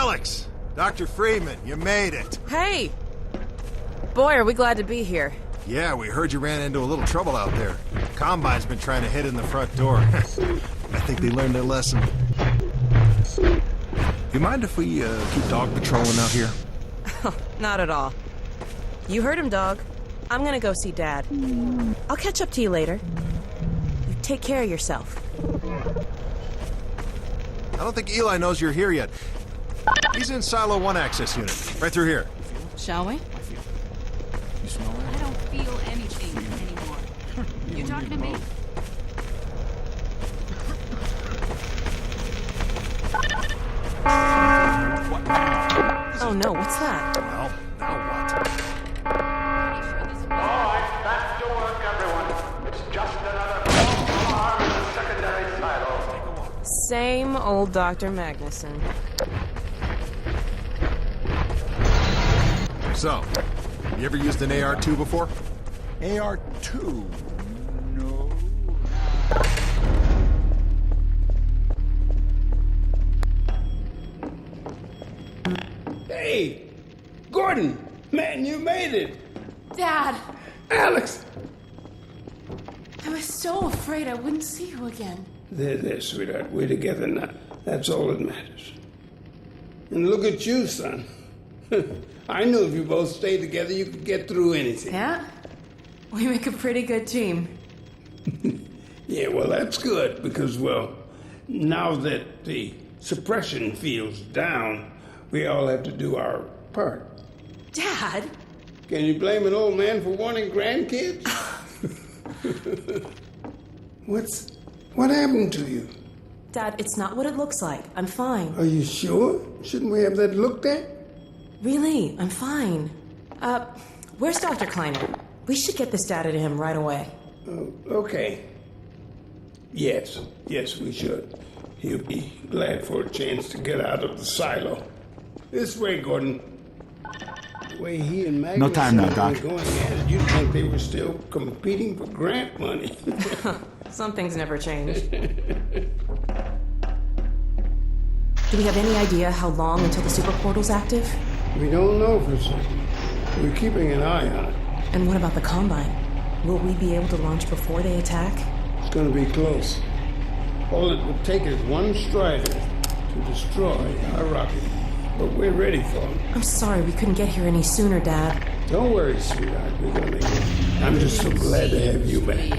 Alyx! Dr. Freeman, you made it. Hey! Boy, are we glad to be here. Yeah, we heard you ran into a little trouble out there. Combine's been trying to hit in the front door. I think they learned their lesson. You mind if we keep dog patrolling out here? Not at all. You heard him, dog. I'm gonna go see Dad. I'll catch up to you later. You take care of yourself. I don't think Eli knows you're here yet. He's in Silo 1 access unit, right through here. Shall we? I don't feel anything anymore. You talking to me? Oh no, what's that? Well, now what? Alright, back to work, everyone. It's just another false alarm in the secondary silo. Same old Dr. Magnusson. So, you ever used an AR-2 before? AR-2? No. Hey! Gordon! Man, you made it! Dad, Alyx! I was so afraid I wouldn't see you again. There, sweetheart. We're together now. That's all that matters. And look at you, son. I knew if you both stayed together, you could get through anything. Yeah? We make a pretty good team. Yeah, well, that's good, because, well, now that the suppression field's down, we all have to do our part. Dad? Can you blame an old man for wanting grandkids? What happened to you? Dad, it's not what it looks like. I'm fine. Are you sure? Shouldn't we have that looked at? Really, I'm fine. Where's Dr. Kleiner? We should get this data to him right away. Okay. Yes, we should. He'll be glad for a chance to get out of the silo. This way, Gordon. The way he and Magnus No time now, Doc. going at it, you'd think they were still competing for grant money. Some things never change. Do we have any idea how long until the superportal's active? We don't know for certain. We're keeping an eye on it. And what about the Combine? Will we be able to launch before they attack? It's going to be close. All it would take is one Strider to destroy our rocket. But we're ready for him. I'm sorry we couldn't get here any sooner, Dad. Don't worry, sweetheart. We're going to make it. I'm just so glad to have you back.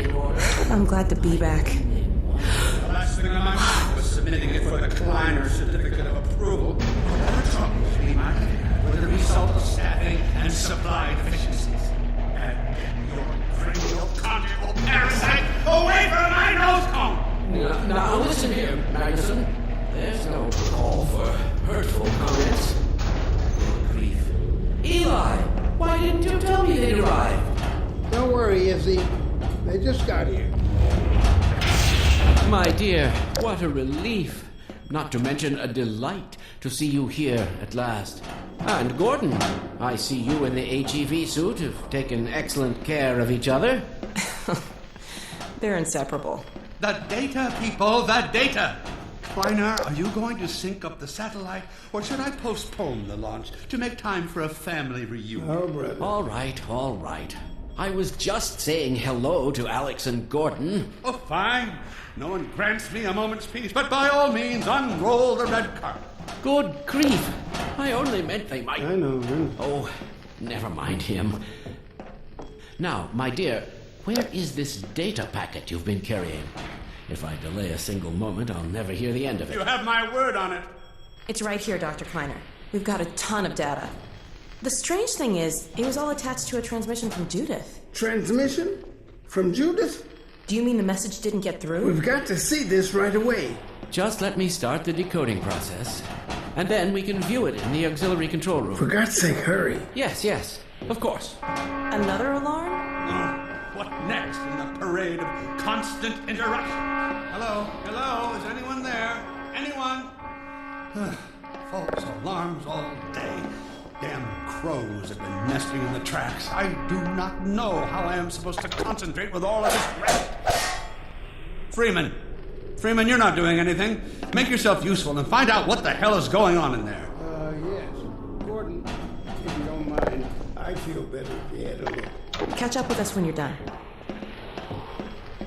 I'm glad to be back. The last thing on my mind was submitting it for the Kleiner certificate of approval. Whatever troubles we might have had were the result of staffing and supply deficiencies. And your cranial conjugal parasite away from my nose cone! Now listen here, Magnusson. There's no call for hurtful comments. Good grief. Eli, why didn't you tell me they'd arrived? Don't worry, Izzy. They just got here. My dear, what a relief. Not to mention a delight to see you here at last. And Gordon, I see you in the HEV suit have taken excellent care of each other. They're inseparable. The data, people, the data! Kleiner, are you going to sync up the satellite, or should I postpone the launch to make time for a family reunion? Oh, brother. All right. I was just saying hello to Alyx and Gordon. Oh, fine. No one grants me a moment's peace, but by all means, unroll the red carpet. Good grief. I only meant they might... I know. Oh, never mind him. Now, my dear, where is this data packet you've been carrying? If I delay a single moment, I'll never hear the end of it. You have my word on it. It's right here, Dr. Kleiner. We've got a ton of data. The strange thing is, it was all attached to a transmission from Judith. Transmission? From Judith? Do you mean the message didn't get through? We've got to see this right away. Just let me start the decoding process, and then we can view it in the auxiliary control room. For God's sake, hurry. Yes, of course. Another alarm? What next in the parade of constant interruption? Hello? Is anyone there? Anyone? False alarms all day. Damn crows have been nesting in the tracks. I do not know how I am supposed to concentrate with all of this rest. Freeman, you're not doing anything. Make yourself useful and find out what the hell is going on in there. feel better if you had a look. Catch up with us when you're done.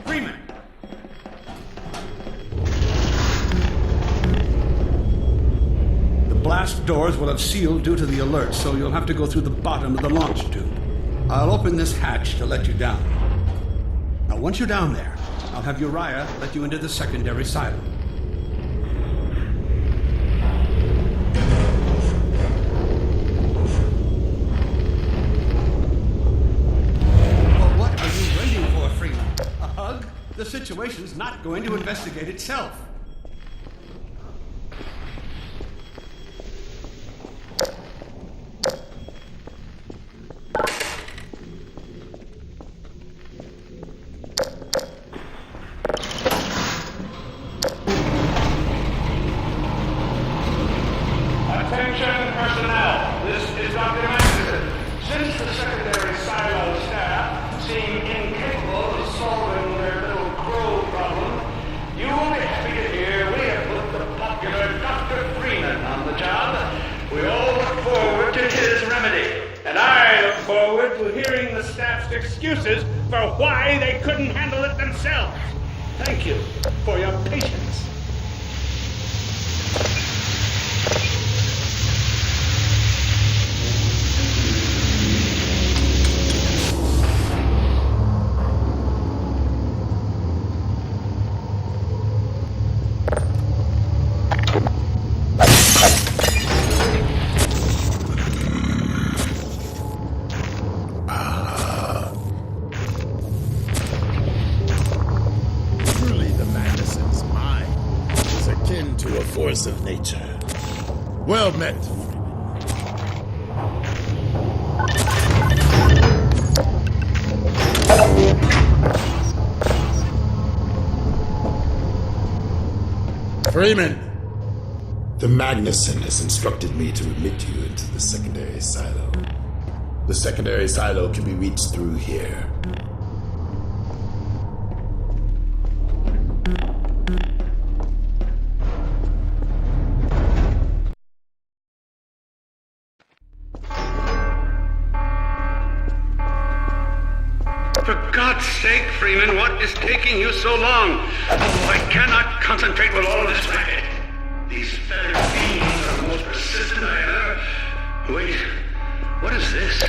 Freeman! The blast doors will have sealed due to the alert, so you'll have to go through the bottom of the launch tube. I'll open this hatch to let you down. Now, once you're down there, I'll have Uriah let you into the secondary silo. Well, what are you waiting for, Freeman? A hug? The situation's not going to investigate itself. Attention personnel, this is Dr. Magnusson. Since the secondary silo staff seem incapable of solving their little crow problem, you will be happy to hear we have put the popular Dr. Freeman on the job. We all look forward to his remedy. And I look forward to hearing the staff's excuses for why they couldn't handle it themselves. Thank you for your patience. Truly, the Magnusson's mind is akin to a force of nature. Well met. Freeman, the Magnusson has instructed me to admit you into the secondary silo. The secondary silo can be reached through here. For God's sake, Freeman, what is taking you so long? Oh, I cannot concentrate with all of this racket. These feathered beings are the most persistent I ever... Wait, what is this?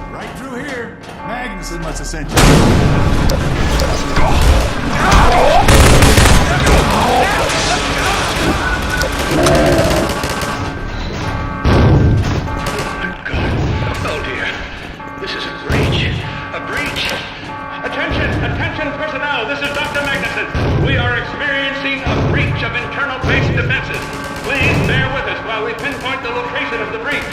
Right through here. Magnusson must have sent you. Oh dear, this is a breach. A breach! Attention personnel, this is Dr. Magnusson. We are experiencing a breach of internal base defenses. Please bear with us while we pinpoint the location of the breach.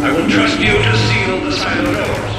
I will trust you to seal the silo doors.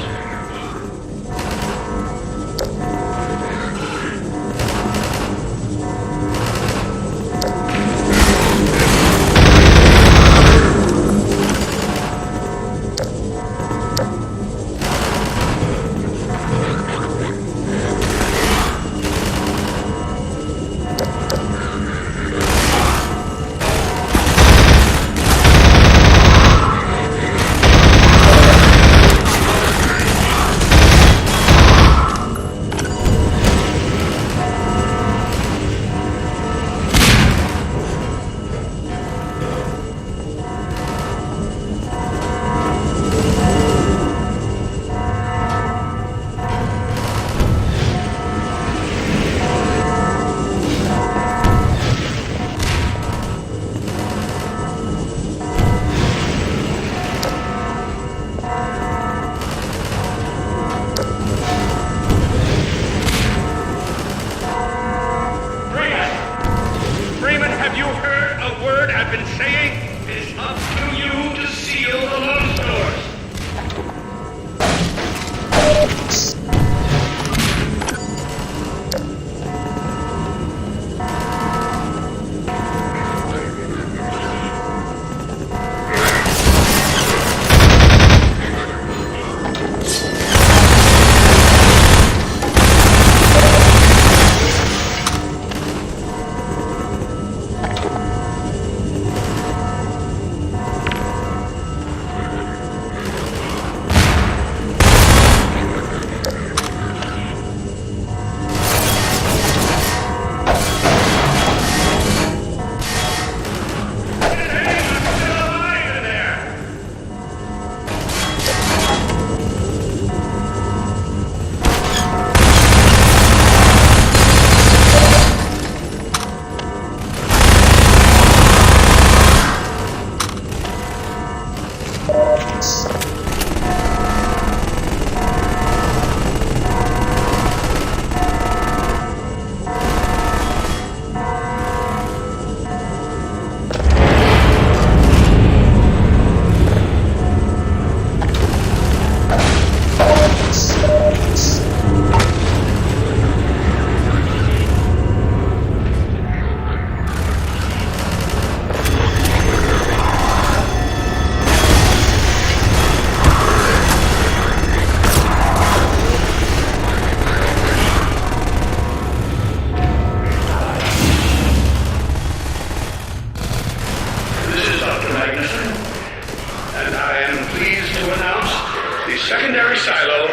Secondary silo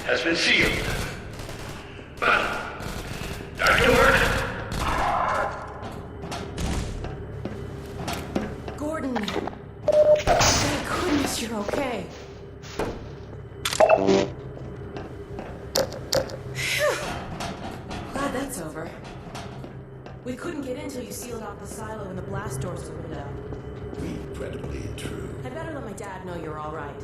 has been sealed. But, Dr. Gordon. Thank goodness you're okay. Phew. Glad that's over. We couldn't get in till you sealed off the silo and the blast doors opened up. Incredibly true. I'd better let my dad know you're all right.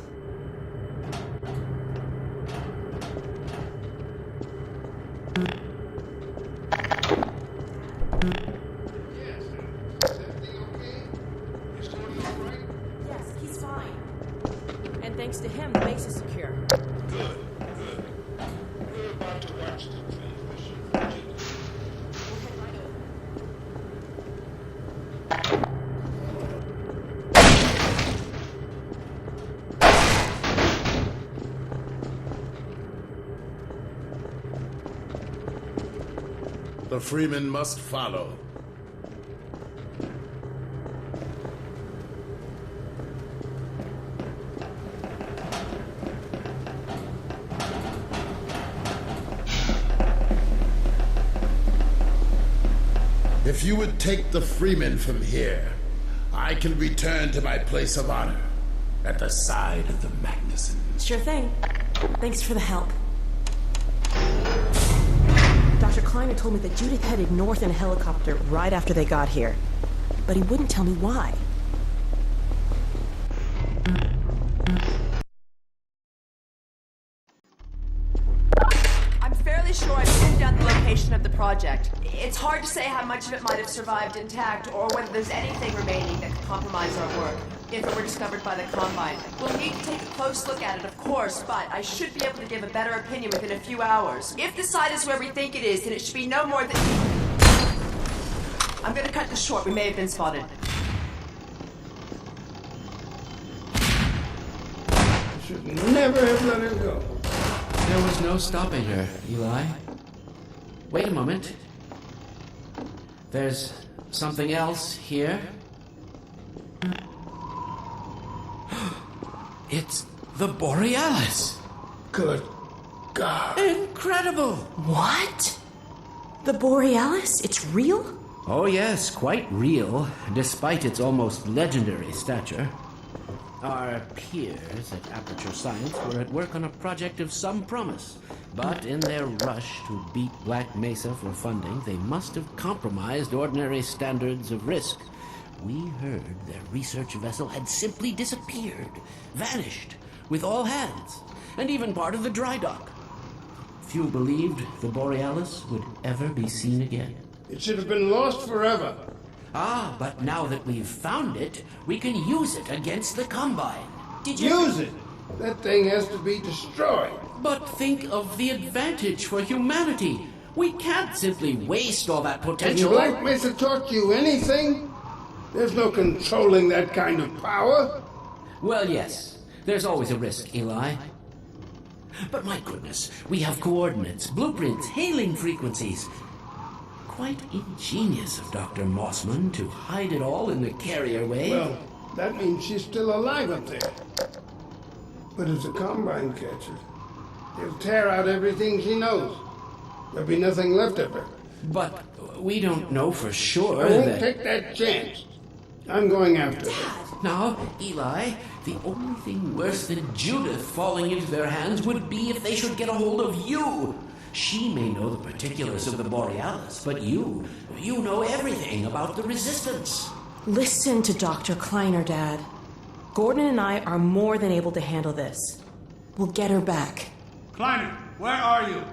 Yes, he's fine. And thanks to him, the base is secure. Good. We're about to watch the transmission. We'll head right over. The Freeman must follow. If you would take the Freeman from here, I can return to my place of honor at the side of the Magnusson. Sure thing. Thanks for the help. Dr. Kleiner told me that Judith headed north in a helicopter right after they got here. But he wouldn't tell me why. I'm fairly sure I've pinned down the location of the project. It's hard to say how much of it might have survived intact, or whether there's anything remaining that could compromise our work, if it were discovered by the Combine. We'll need to take a close look at it, of course, but I should be able to give a better opinion within a few hours. If the site is where we think it is, then it should be no more than... I'm gonna cut this short. We may have been spotted. Should never have let her go. There was no stopping her, Eli. Wait a moment. There's something else here. It's the Borealis. Good God. Incredible! What? The Borealis? It's real? Oh yes, quite real, despite its almost legendary stature. Our peers at Aperture Science were at work on a project of some promise, but in their rush to beat Black Mesa for funding, they must have compromised ordinary standards of risk. We heard their research vessel had simply disappeared, vanished, with all hands, and even part of the dry dock. Few believed the Borealis would ever be seen again. It should have been lost forever. Ah, but now that we've found it, we can use it against the Combine. Did you... Use it! That thing has to be destroyed. But think of the advantage for humanity. We can't simply waste all that Has potential. Black Mesa taught you anything? There's no controlling that kind of power. Well, yes. There's always a risk, Eli. But my goodness, we have coordinates, blueprints, hailing frequencies. Quite ingenious of Dr. Mossman to hide it all in the carrier wave. Well, that means she's still alive up there. But if the Combine catches, they'll tear out everything she knows. There'll be nothing left of her. But we don't know for sure I won't that... take that chance. I'm going after her. Now, Eli, the only thing worse than Judith falling into their hands would be if they should get a hold of you. She may know the particulars of the Borealis, but you know everything about the Resistance. Listen to Dr. Kleiner, Dad. Gordon and I are more than able to handle this. We'll get her back. Kleiner, where are you?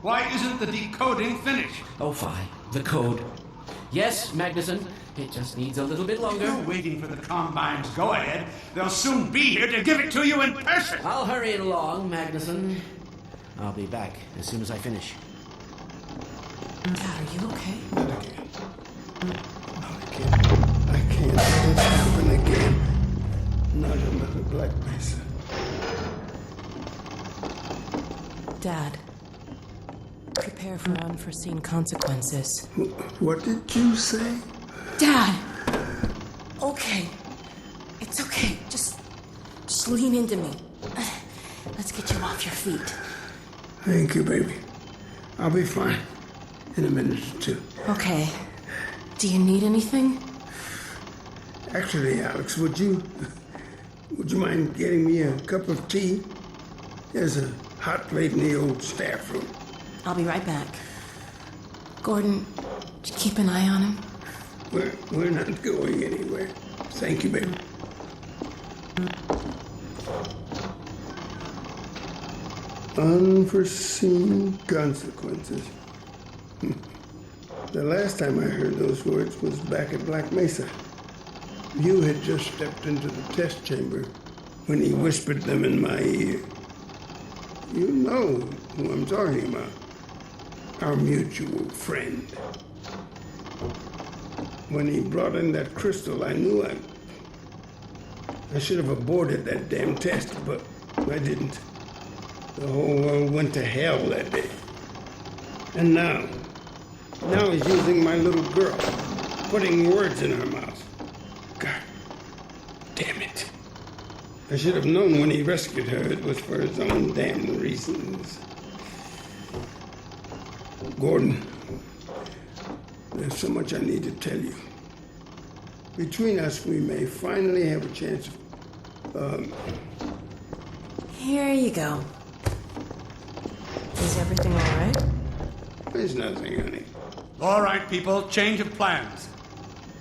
Why isn't the decoding finished? Oh, fine. The code. Yes, Magnusson. It just needs a little bit longer. You're waiting for the Combine's go-ahead. They'll soon be here to give it to you in person. I'll hurry it along, Magnusson. I'll be back as soon as I finish. Dad, are you okay? Not again. I can't let this happen again. Not another Black Mesa. Dad, prepare for unforeseen consequences. What did you say? Dad! Okay. It's okay. Just lean into me. Let's get you off your feet. Thank you, baby. I'll be fine in a minute or two. Okay. Do you need anything? Actually, Alyx, would you mind getting me a cup of tea? There's a hot plate in the old staff room. I'll be right back. Gordon, keep an eye on him. We're not going anywhere. Thank you, baby. Unforeseen consequences. The last time I heard those words was back at Black Mesa. You had just stepped into the test chamber when he whispered them in my ear. You know who I'm talking about. Our mutual friend. When he brought in that crystal, I knew I should have aborted that damn test, but I didn't. The whole world went to hell that day. And now he's using my little girl, putting words in her mouth. God damn it. I should have known when he rescued her it was for his own damn reasons. Gordon, There's so much I need to tell you. Between us, we may finally have a chance of, Here you go. Is everything all right? There's nothing, honey. All right, people, change of plans.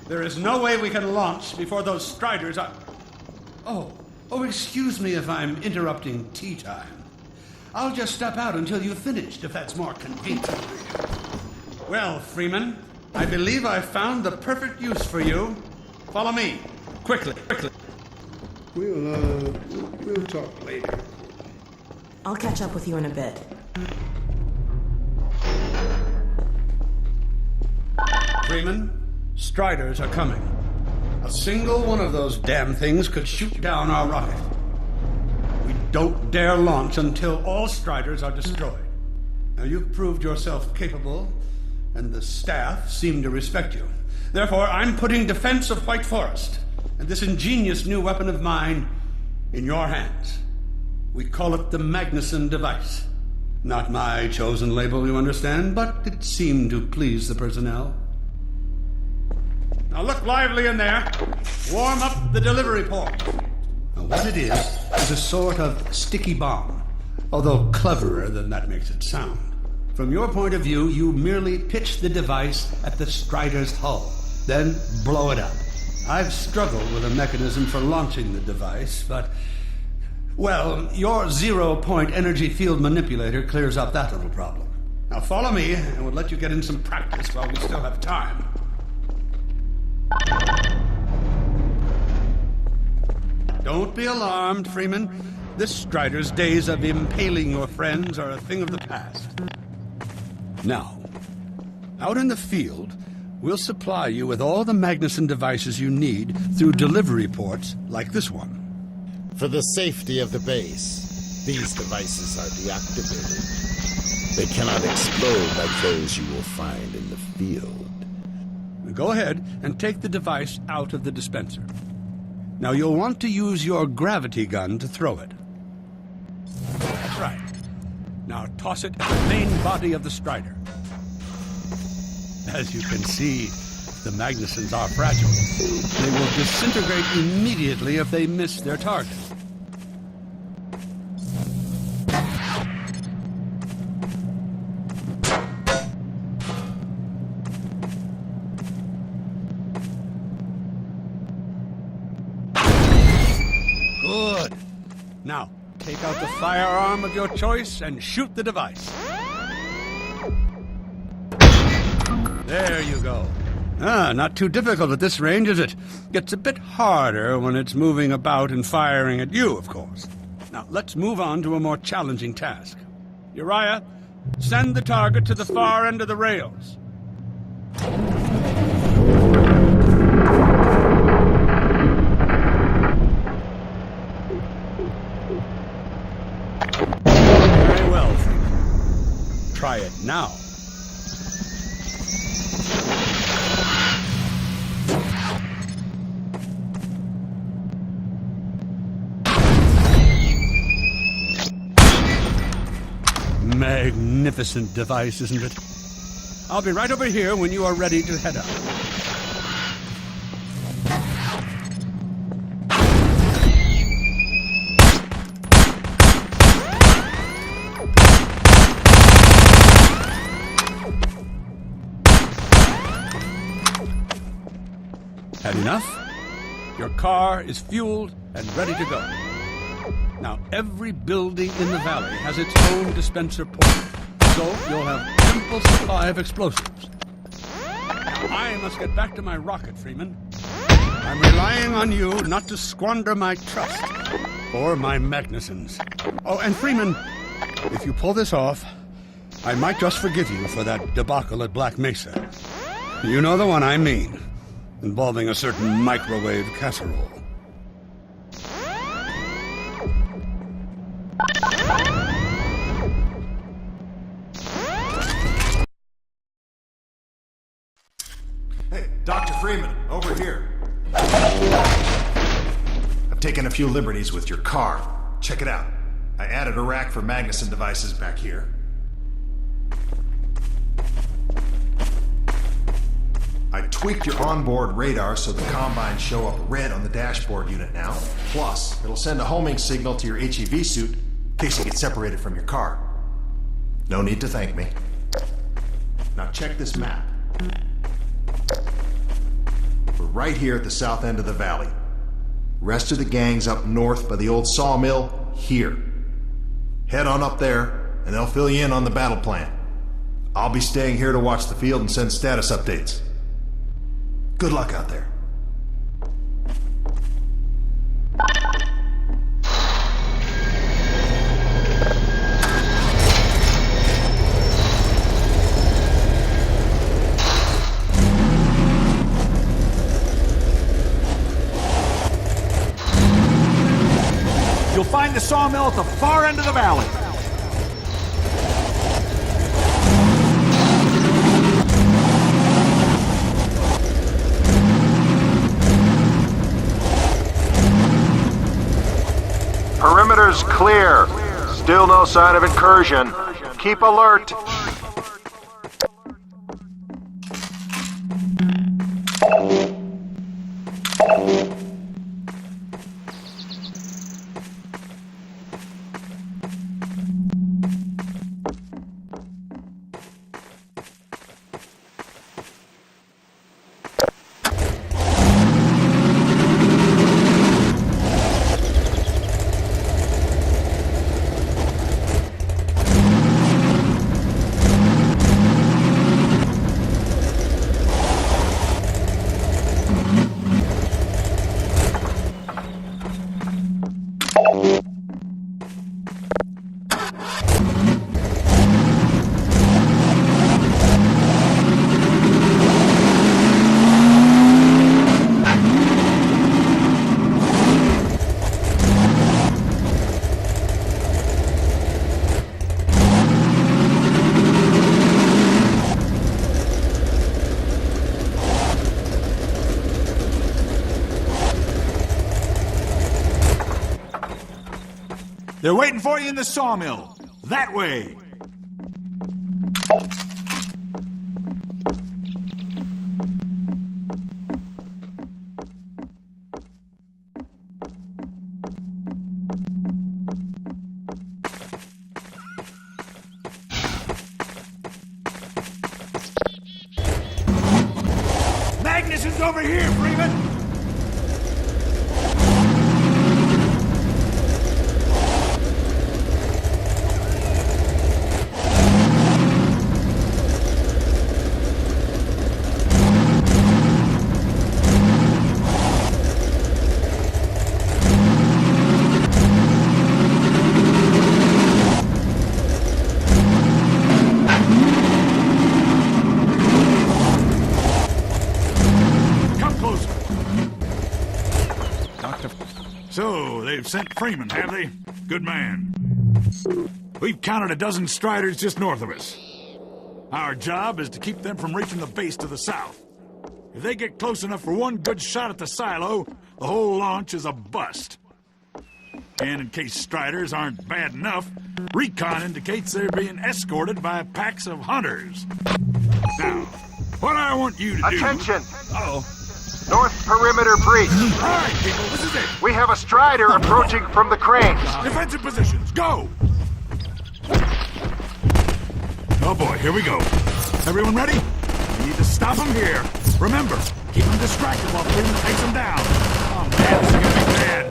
There is no way we can launch before those Striders are... Oh, excuse me if I'm interrupting tea time. I'll just step out until you've finished, if that's more convenient. Well, Freeman, I believe I found the perfect use for you. Follow me. Quickly. We'll talk later. I'll catch up with you in a bit. Freeman, Striders are coming. A single one of those damn things could shoot down our rocket. We don't dare launch until all Striders are destroyed. Now, you've proved yourself capable, and the staff seem to respect you. Therefore, I'm putting defense of White Forest and this ingenious new weapon of mine in your hands. We call it the Magnusson device. Not my chosen label, you understand, but it seemed to please the personnel. Now look lively in there. Warm up the delivery port. Now what it is a sort of sticky bomb, although cleverer than that makes it sound. From your point of view, you merely pitch the device at the Strider's hull, then blow it up. I've struggled with a mechanism for launching the device, but... well, your zero-point energy field manipulator clears up that little problem. Now follow me, and we'll let you get in some practice while we still have time. Don't be alarmed, Freeman. This Strider's days of impaling your friends are a thing of the past. Now, out in the field, we'll supply you with all the Magnusson devices you need through delivery ports like this one. For the safety of the base, these devices are deactivated. They cannot explode like those you will find in the field. Go ahead and take the device out of the dispenser. Now you'll want to use your gravity gun to throw it. That's right. Now toss it at the main body of the Strider. As you can see, the Magnussons are fragile. They will disintegrate immediately if they miss their target. Good. Now, take out the firearm of your choice and shoot the device. There you go. Not too difficult at this range, is it? Gets a bit harder when it's moving about and firing at you, of course. Now, let's move on to a more challenging task. Uriah, send the target to the far end of the rails. Very well, Freeman. Try it now. Magnificent device, isn't it? I'll be right over here when you are ready to head out. Had enough? Your car is fueled and ready to go. Now, every building in the valley has its own dispenser port, so you'll have ample supply of explosives. I must get back to my rocket, Freeman. I'm relying on you not to squander my trust or my Magnussons. Oh, and Freeman, if you pull this off, I might just forgive you for that debacle at Black Mesa. You know the one I mean, involving a certain microwave casserole. Hey, Dr. Freeman, over here. I've taken a few liberties with your car. Check it out. I added a rack for Magnusson devices back here. tweaked your onboard radar so the combines show up red on the dashboard unit now. Plus, it'll send a homing signal to your HEV suit in case you get separated from your car. No need to thank me. Now check this map. We're right here at the south end of the valley. Rest of the gang's up north by the old sawmill here. Head on up there, and they'll fill you in on the battle plan. I'll be staying here to watch the field and send status updates. Good luck out there. You'll find the sawmill at the far end of the valley. Perimeter's clear. Still no sign of incursion. Keep alert. They're waiting for you in the sawmill. That way. Magnusson's over here, Freeman! So, they've sent Freeman, have they? Good man. We've counted a dozen Striders just north of us. Our job is to keep them from reaching the base to the south. If they get close enough for one good shot at the silo, the whole launch is a bust. And in case Striders aren't bad enough, recon indicates they're being escorted by packs of hunters. Now, what I want you to do... Attention! Uh-oh. North perimeter breach. All right, people, this is it. We have a Strider approaching from the cranes. Defensive positions, go! Oh boy, here we go. Everyone ready? We need to stop them here. Remember, keep them distracted while Freeman takes them down. Oh man, this is gonna be bad.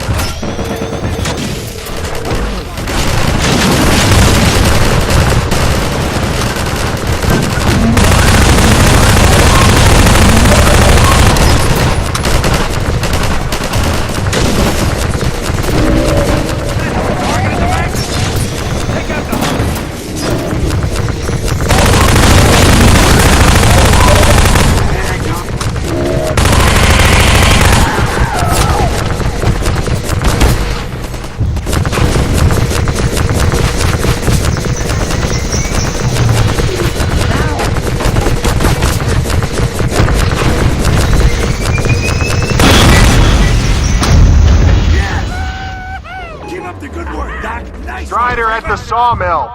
Strider at the sawmill.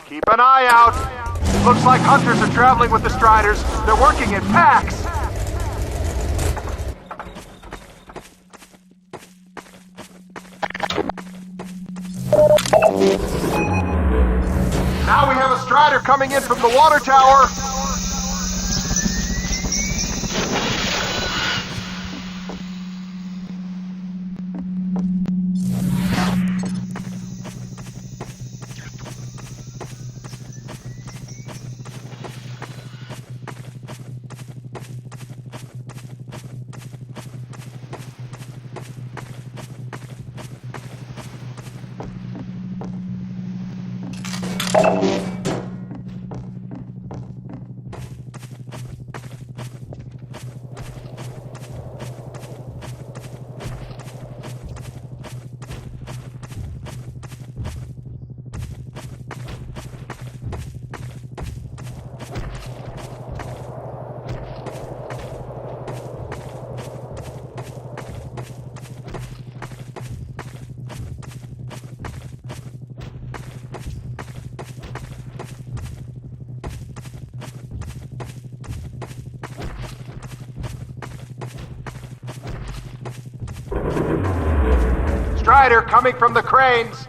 Keep an eye out. Looks like hunters are traveling with the Striders. They're working in packs. Now we have a Strider coming in from the water tower. Strider coming from the cranes.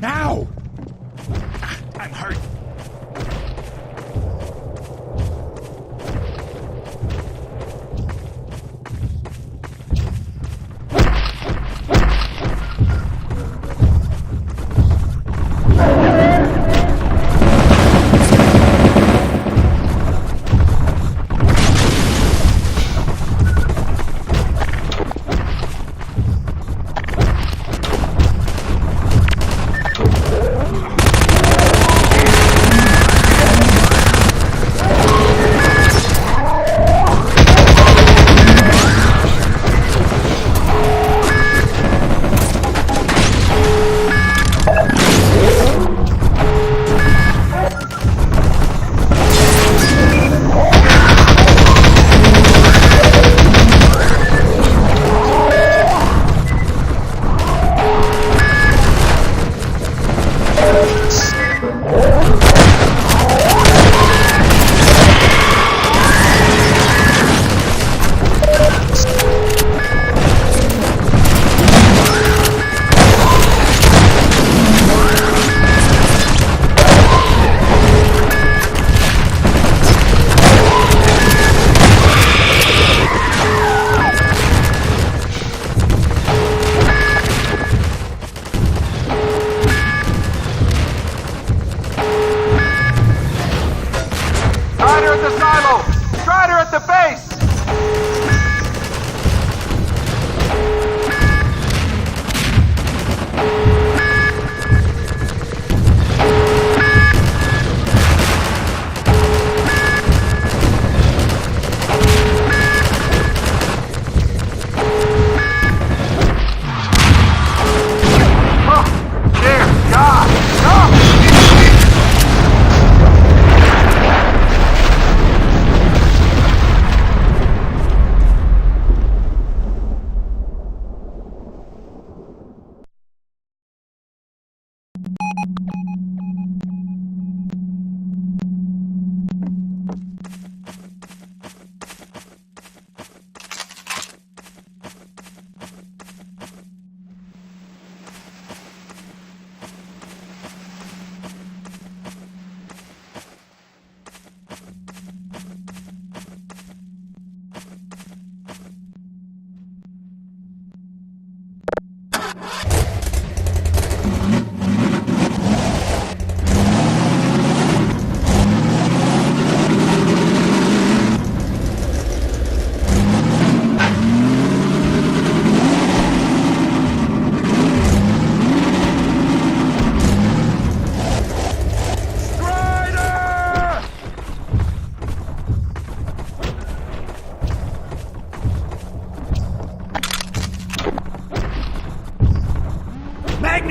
Ow! I'm hurt.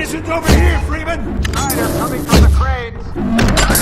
Magnuson's over here, Freeman! Strider coming from the cranes.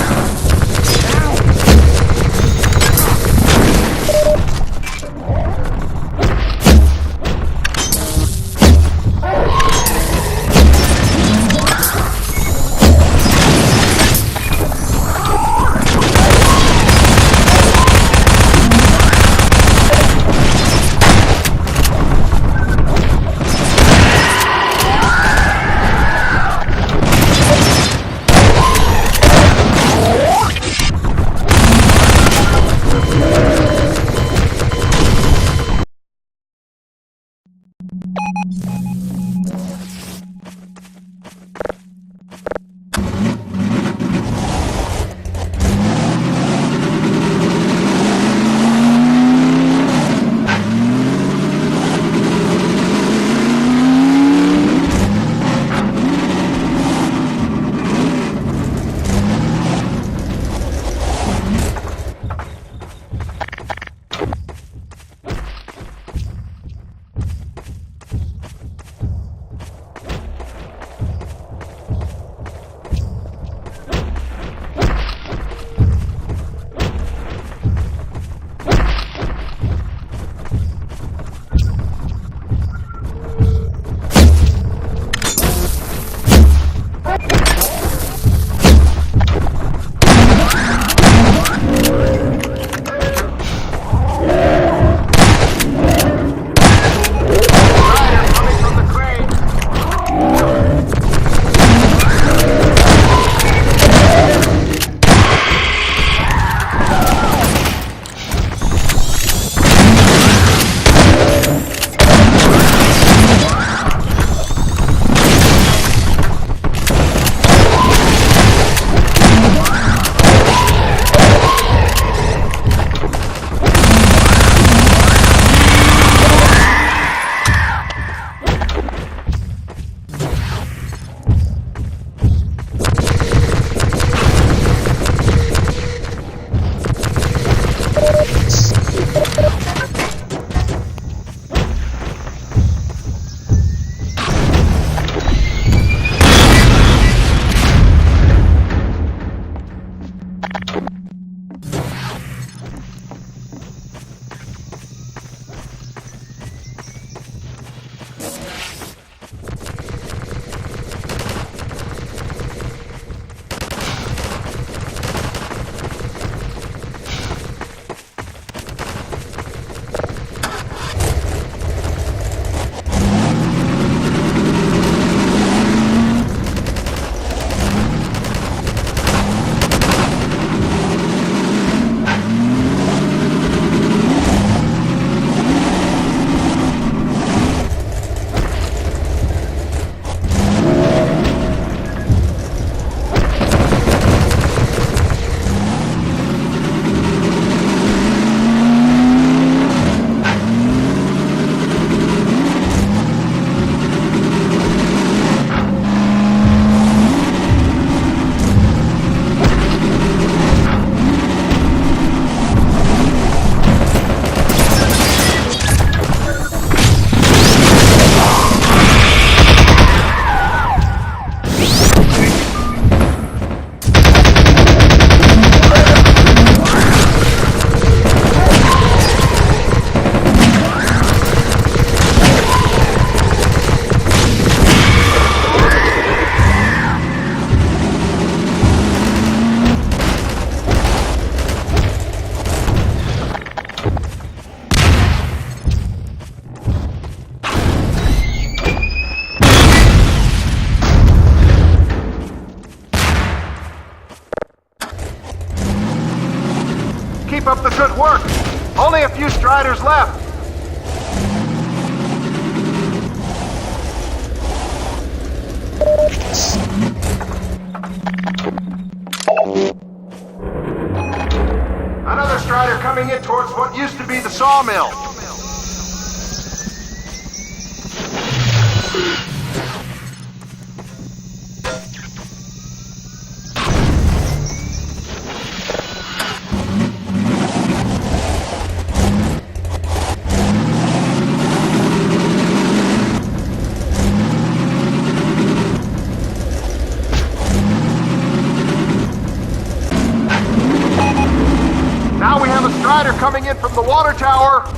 Keep up the good work. Only a few Striders left. Another Strider coming in towards what used to be the sawmill. from the water tower!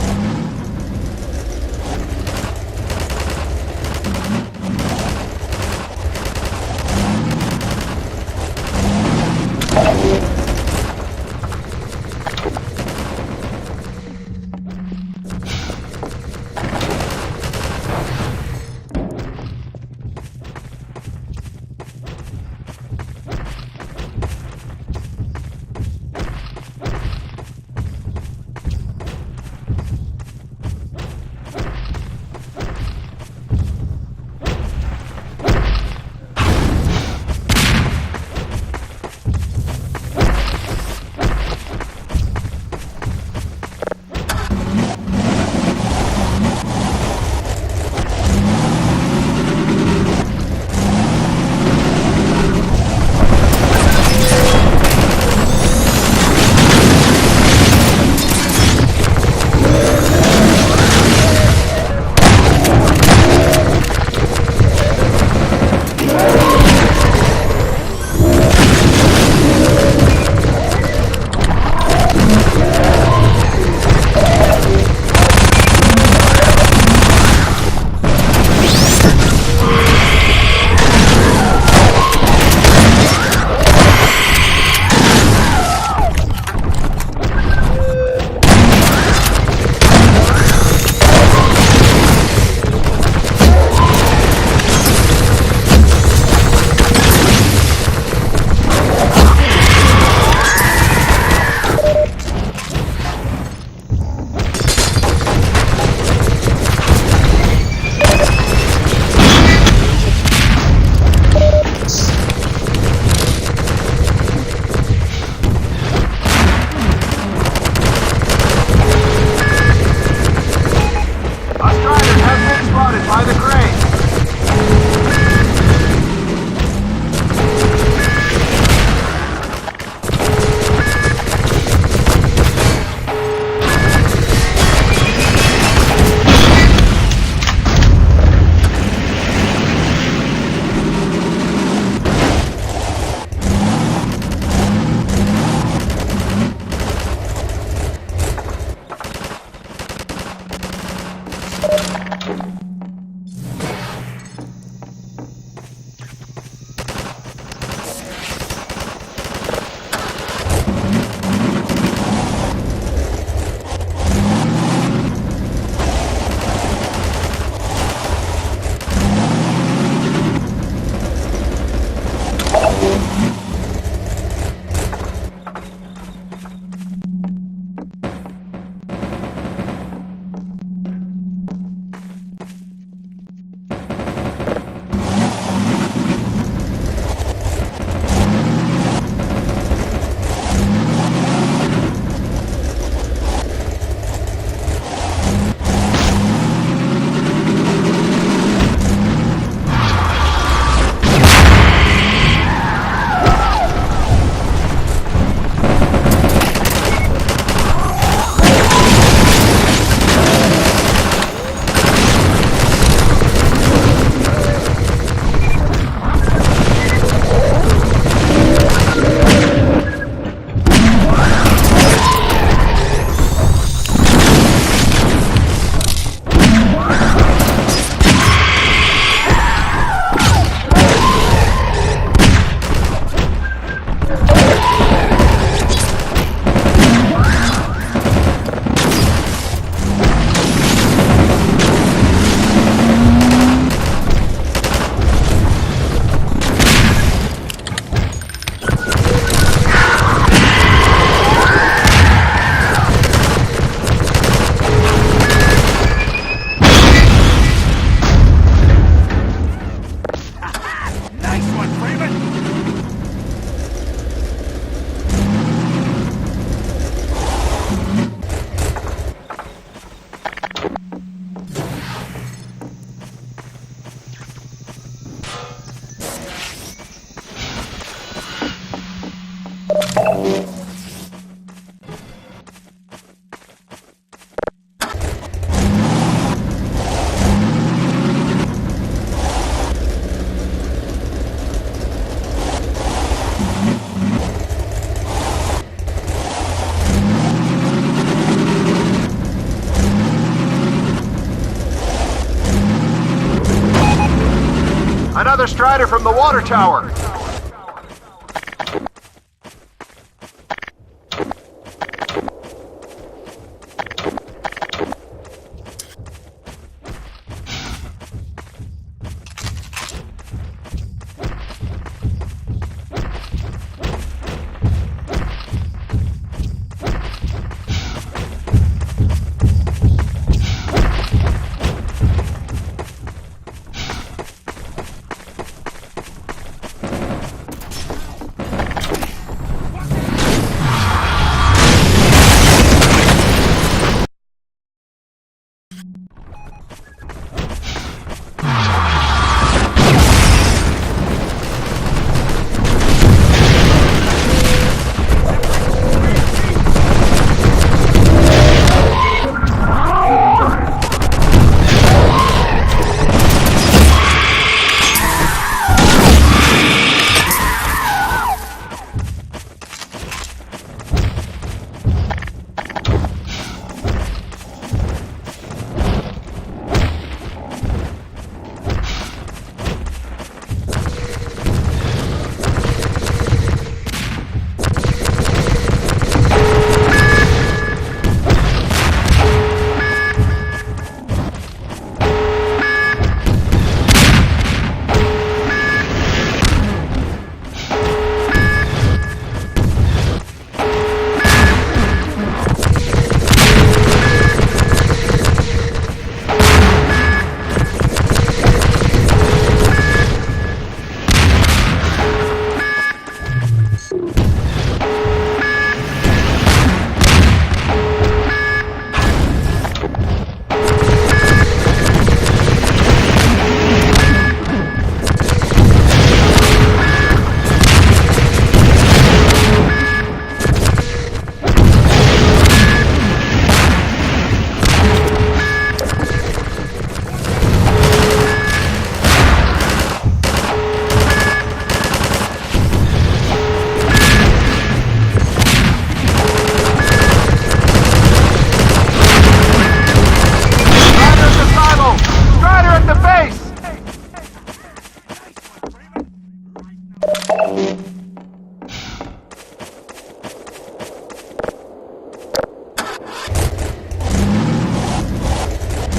Another Strider from the water tower.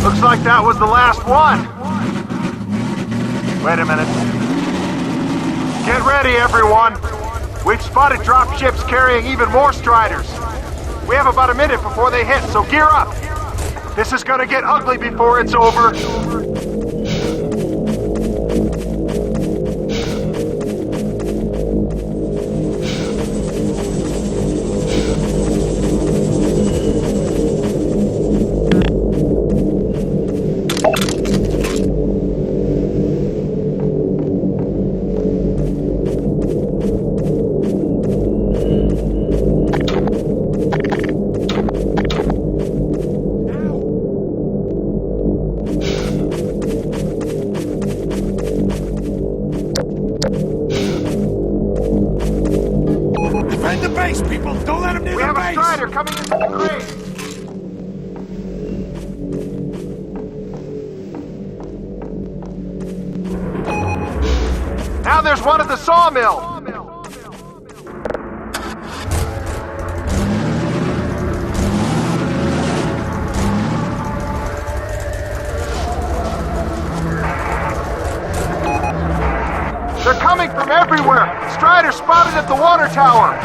Looks like that was the last one. Wait a minute. Get ready, everyone. We've spotted drop ships carrying even more Striders. We have about a minute before they hit, so gear up. This is gonna get ugly before it's over. Now there's one at the sawmill! They're coming from everywhere! Strider spotted at the water tower!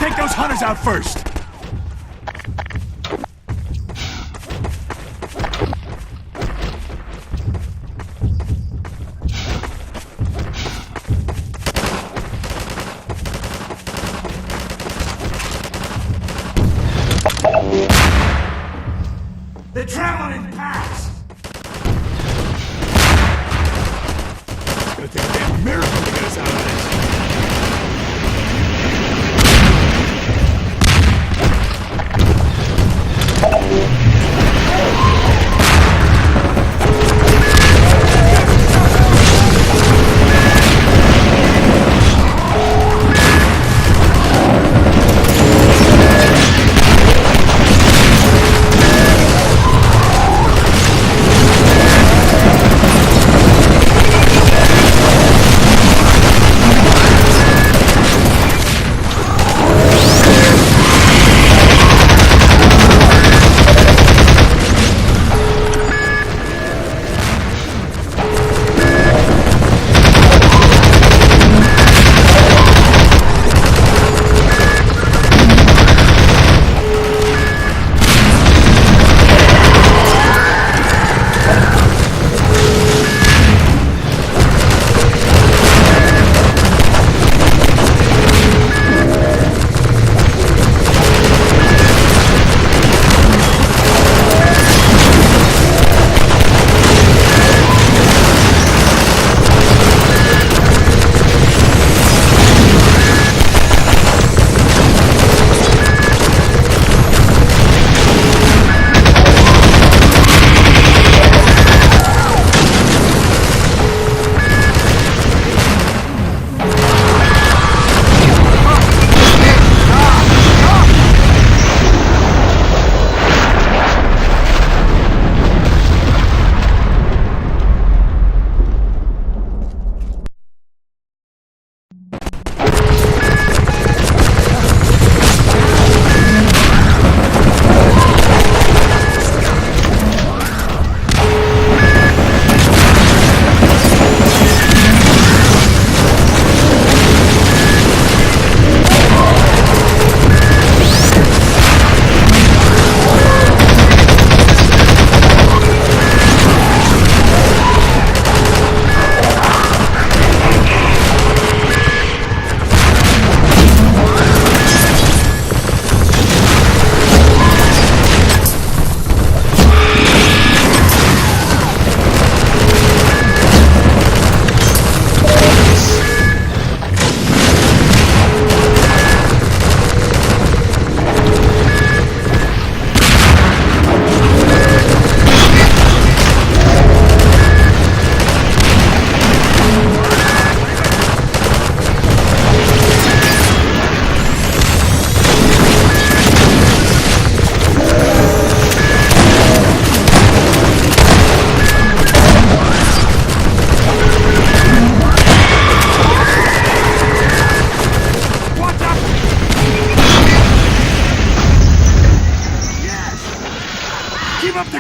take those hunters out first! They're traveling in packs! It's gonna take a damn miracle to get us out of this.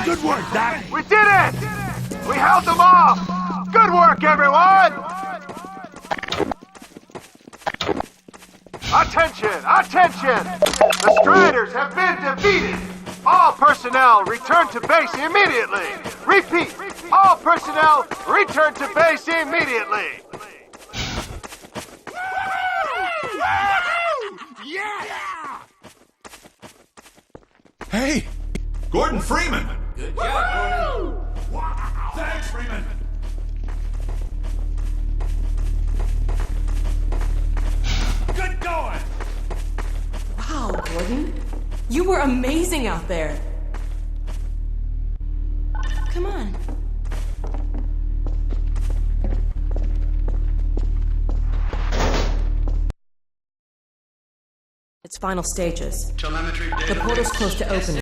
Good work, Doc. We did it! We held them off! Good work, everyone! Attention! Attention! The Striders have been defeated! All personnel return to base immediately! Repeat! All personnel return to base immediately! Yeah! Hey! Gordon Freeman! Good job, Gordon. Wow. Thanks, Freeman! Good going! Wow, Gordon. You were amazing out there. Come on. Its final stages. Telemetry data. The portal's close to opening.